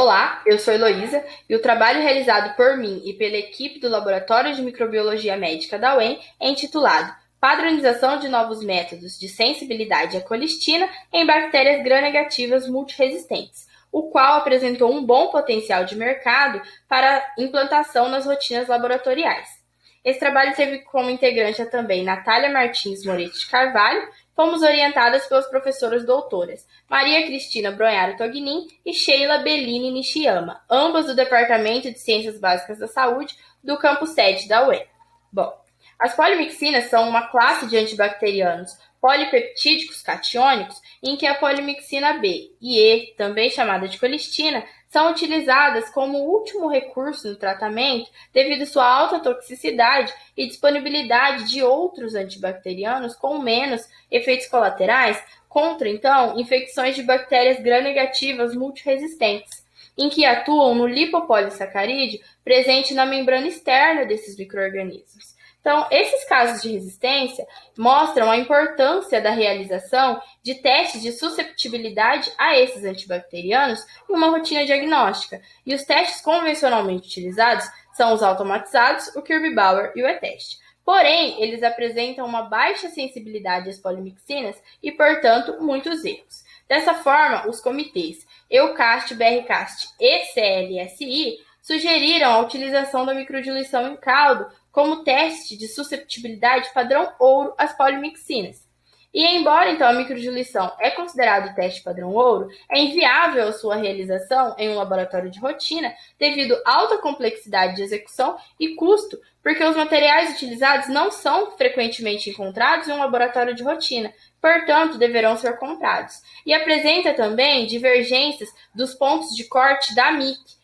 Olá, eu sou Heloísa e o trabalho realizado por mim e pela equipe do Laboratório de Microbiologia Médica da UEM é intitulado Padronização de novos métodos de sensibilidade à colistina em bactérias gram-negativas multiresistentes, o qual apresentou um bom potencial de mercado para implantação nas rotinas laboratoriais. Esse trabalho teve como integrante também Natália Martins Moretti de Carvalho. Fomos orientadas pelas professoras doutoras Maria Cristina Bronharo Tognin e Sheila Bellini Nishiyama, ambas do Departamento de Ciências Básicas da Saúde do campus sede da UEM. Bom, as polimixinas são uma classe de antibacterianos polipeptídicos catiônicos em que a polimixina B e E, também chamada de colistina, são utilizadas como último recurso no tratamento devido à sua alta toxicidade e disponibilidade de outros antibacterianos com menos efeitos colaterais contra, então, infecções de bactérias gram-negativas multiresistentes, em que atuam no lipopolissacarídeo presente na membrana externa desses micro-organismos. Então, esses casos de resistência mostram a importância da realização de testes de susceptibilidade a esses antibacterianos em uma rotina diagnóstica. E os testes convencionalmente utilizados são os automatizados, o Kirby-Bauer e o E-teste. Porém, eles apresentam uma baixa sensibilidade às polimixinas e, portanto, muitos erros. Dessa forma, os comitês EUCAST, BRCAST e CLSI sugeriram a utilização da microdiluição em caldo como teste de susceptibilidade padrão ouro às polimixinas. E embora então a microdiluição é considerado teste padrão ouro, é inviável a sua realização em um laboratório de rotina devido à alta complexidade de execução e custo, porque os materiais utilizados não são frequentemente encontrados em um laboratório de rotina, portanto deverão ser comprados. E apresenta também divergências dos pontos de corte da MIC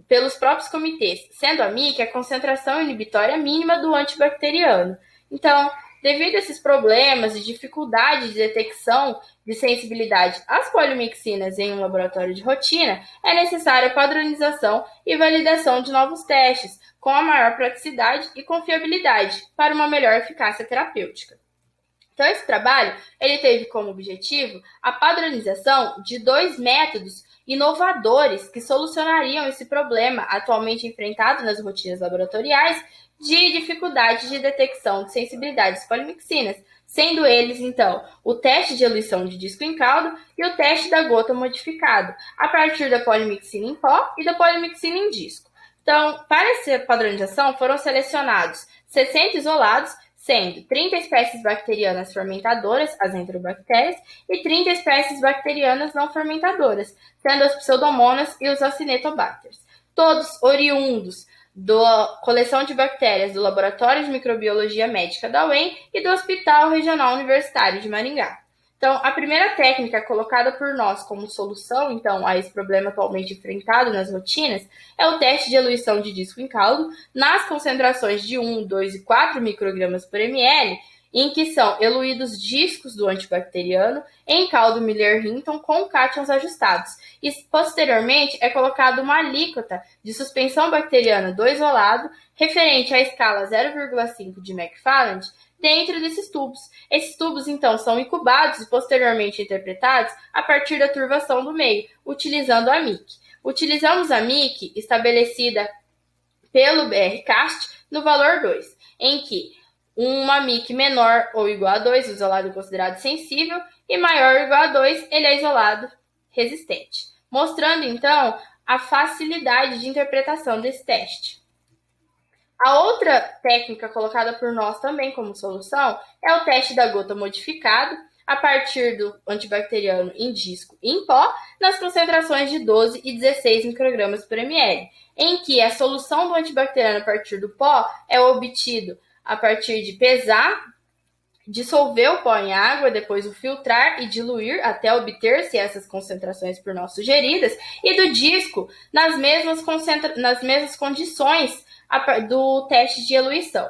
pelos próprios comitês, sendo a MIC a concentração inibitória mínima do antibacteriano. Então, devido a esses problemas e dificuldade de detecção de sensibilidade às polimixinas em um laboratório de rotina, é necessária a padronização e validação de novos testes, com a maior praticidade e confiabilidade, para uma melhor eficácia terapêutica. Então, esse trabalho ele teve como objetivo a padronização de 2 métodos inovadores que solucionariam esse problema atualmente enfrentado nas rotinas laboratoriais de dificuldade de detecção de sensibilidade às polimixinas, sendo eles, então, o teste de eluição de disco em caldo e o teste da gota modificado, a partir da polimixina em pó e da polimixina em disco. Então, para essa padronização, foram selecionados 60 isolados, sendo 30 espécies bacterianas fermentadoras, as enterobactérias, e 30 espécies bacterianas não fermentadoras, sendo as pseudomonas e os acinetobacters. Todos oriundos da coleção de bactérias do Laboratório de Microbiologia Médica da UEM e do Hospital Regional Universitário de Maringá. Então, a primeira técnica colocada por nós como solução, então, a esse problema atualmente enfrentado nas rotinas é o teste de eluição de disco em caldo nas concentrações de 1, 2 e 4 microgramas por ml, em que são eluídos discos do antibacteriano em caldo Miller-Hinton com cátions ajustados. E, posteriormente, é colocada uma alíquota de suspensão bacteriana do isolado referente à escala 0,5 de McFarland dentro desses tubos. Esses tubos, então, são incubados e posteriormente interpretados a partir da turvação do meio, utilizando a MIC. Utilizamos a MIC estabelecida pelo BRCAST no valor 2, em que uma MIC menor ou igual a 2, o isolado é considerado sensível, e maior ou igual a 2, ele é isolado resistente, mostrando, então, a facilidade de interpretação desse teste. A outra técnica colocada por nós também como solução é o teste da gota modificado a partir do antibacteriano em disco e em pó, nas concentrações de 12 e 16 microgramas por ml, em que a solução do antibacteriano a partir do pó é obtido a partir de pesar, dissolver o pó em água, depois o filtrar e diluir até obter-se essas concentrações por nós sugeridas, e do disco nas mesmas condições do teste de eluição.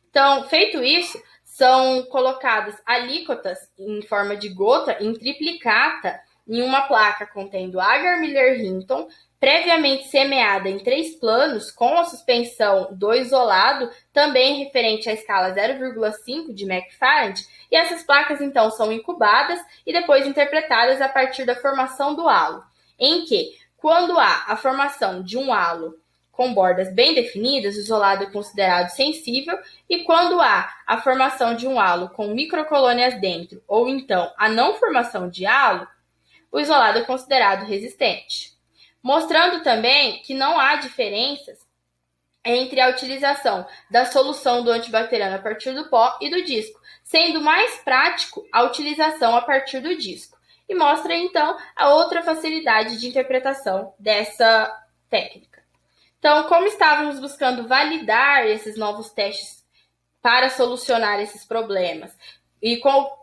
Então, feito isso, são colocadas alíquotas em forma de gota em triplicata em uma placa contendo agar Miller-Hinton, previamente semeada em 3 planos, com a suspensão do isolado, também referente à escala 0,5 de McFarland, e essas placas, então, são incubadas e depois interpretadas a partir da formação do halo, em que Quando há a formação de um halo com bordas bem definidas, o isolado é considerado sensível, e quando há a formação de um halo com microcolônias dentro, ou então a não formação de halo, o isolado é considerado resistente. Mostrando também que não há diferenças entre a utilização da solução do antibacteriano a partir do pó e do disco, sendo mais prático a utilização a partir do disco. E mostra, então, a outra facilidade de interpretação dessa técnica. Então, como estávamos buscando validar esses novos testes para solucionar esses problemas e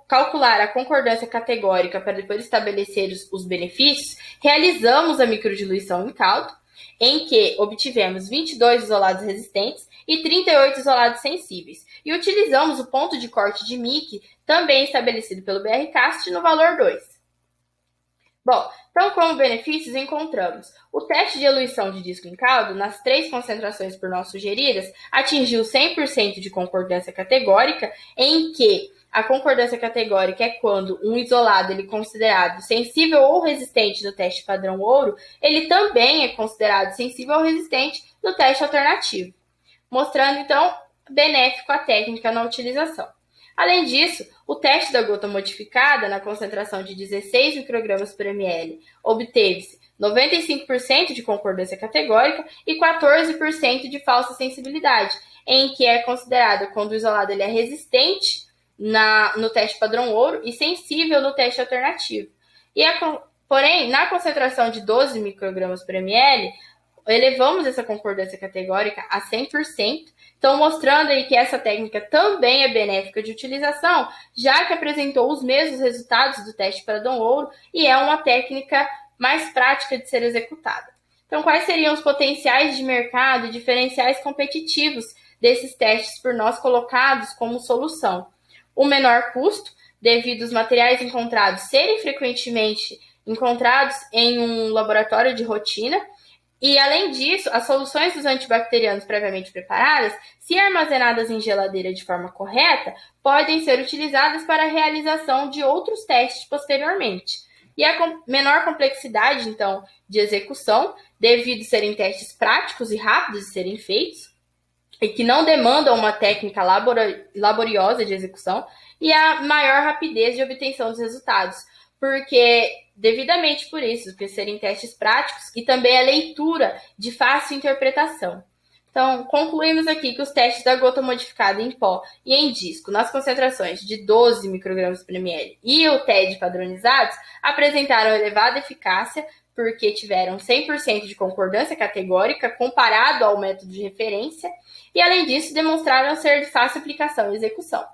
calcular a concordância categórica para depois estabelecer os benefícios, realizamos a microdiluição em caldo, em que obtivemos 22 isolados resistentes e 38 isolados sensíveis, e utilizamos o ponto de corte de Mick, também estabelecido pelo BRCAST, no valor 2. Bom, então como benefícios encontramos o teste de eluição de disco em caldo, nas 3 concentrações por nós sugeridas, atingiu 100% de concordância categórica, em que a concordância categórica é quando um isolado ele é considerado sensível ou resistente no teste padrão ouro, ele também é considerado sensível ou resistente no teste alternativo, mostrando então benéfico a técnica na utilização. Além disso, o teste da gota modificada na concentração de 16 microgramas por ml obteve-se 95% de concordância categórica e 14% de falsa sensibilidade, em que é considerado quando o isolado ele é resistente no teste padrão ouro e sensível no teste alternativo. Porém, na concentração de 12 microgramas por ml, elevamos essa concordância categórica a 100%, então mostrando aí que essa técnica também é benéfica de utilização, já que apresentou os mesmos resultados do teste padrão ouro e é uma técnica mais prática de ser executada. Então, quais seriam os potenciais de mercado e diferenciais competitivos desses testes por nós colocados como solução? O menor custo, devido aos materiais encontrados serem frequentemente encontrados em um laboratório de rotina. E, além disso, as soluções dos antibacterianos previamente preparadas, se armazenadas em geladeira de forma correta, podem ser utilizadas para a realização de outros testes posteriormente. E a menor complexidade, então, de execução, devido a serem testes práticos e rápidos de serem feitos, e que não demandam uma técnica laboriosa de execução, e a maior rapidez de obtenção dos resultados, porque devidamente por isso, porque serem testes práticos e também a leitura de fácil interpretação. Então, concluímos aqui que os testes da gota modificada em pó e em disco, nas concentrações de 12 microgramas por ml e o TED padronizados, apresentaram elevada eficácia, porque tiveram 100% de concordância categórica comparado ao método de referência, e além disso demonstraram ser de fácil aplicação e execução.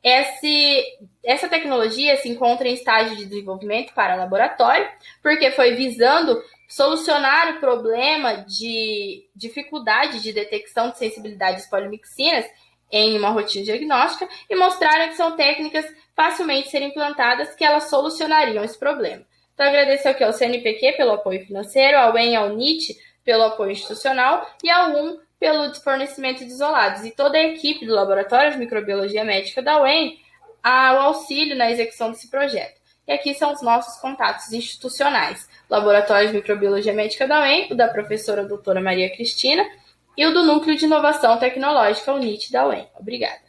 Essa tecnologia se encontra em estágio de desenvolvimento para laboratório, porque foi visando solucionar o problema de dificuldade de detecção de sensibilidades polimixinas em uma rotina diagnóstica e mostraram que são técnicas facilmente serem implantadas que elas solucionariam esse problema. Então, agradeço aqui ao CNPq pelo apoio financeiro, ao UEM e ao NIT pelo apoio institucional e ao pelo fornecimento de isolados, e toda a equipe do Laboratório de Microbiologia Médica da UEM ao auxílio na execução desse projeto. E aqui são os nossos contatos institucionais: Laboratório de Microbiologia Médica da UEM, o da professora doutora Maria Cristina, e o do Núcleo de Inovação Tecnológica, o NIT da UEM. Obrigada.